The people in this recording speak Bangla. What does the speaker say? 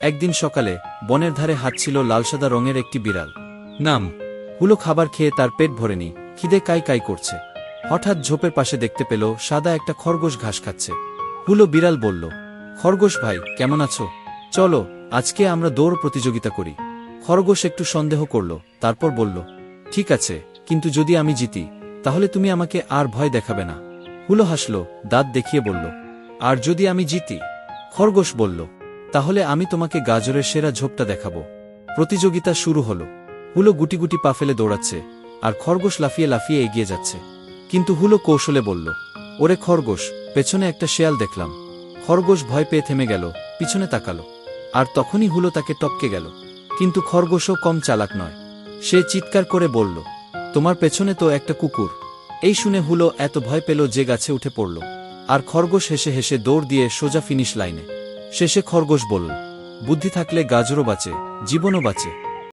একদিন সকালে বনের ধারে হাঁটছিল লালসাদা রঙের একটি বিড়াল। নাম হুলো। খাবার খেয়ে তার পেট ভরেনি, খিদে কাই কাই করছে। হঠাৎ ঝোপের পাশে দেখতে পেল সাদা একটা খরগোশ ঘাস খাচ্ছে। হুলো বিড়াল বলল, খরগোশ ভাই, কেমন আছো? চলো আজকে আমরা দৌড় প্রতিযোগিতা করি। খরগোশ একটু সন্দেহ করল, তারপর বলল, ঠিক আছে, কিন্তু যদি আমি জিতি তাহলে তুমি আমাকে আর ভয় দেখাবে না। হুলো হাসল, দাঁত দেখিয়ে বলল, আর যদি আমি জিতি? খরগোশ বলল, তাহলে আমি তোমাকে গাজরের সেরা ঝোপটা দেখাবো। প্রতিযোগিতা শুরু হলো। হুলো গুটি গুটি পা ফেলে দৌড়াচ্ছে, আর খরগোশ লাফিয়ে লাফিয়ে এগিয়ে যাচ্ছে। কিন্তু হুলো কৌশলে বলল, ওরে খরগোশ, পেছনে একটা শেয়াল দেখলাম। খরগোশ ভয় পেয়ে থেমে গেল, পিছনে তাকালো, আর তখনই হুলো তাকে টপকে গেল। কিন্তু খরগোশও কম চালাক নয়। সে চিৎকার করে বলল, তোমার পেছনে তো একটা কুকুর। এই শুনে হুলো এত ভয় পেল যে গাছে উঠে পড়ল, আর খরগোশ হেসে হেসে দৌড় দিয়ে সোজা ফিনিশ লাইনে। শেষে খরগোশ বলল, বুদ্ধি থাকলে গাজরও বাঁচে, জীবনও বাঁচে।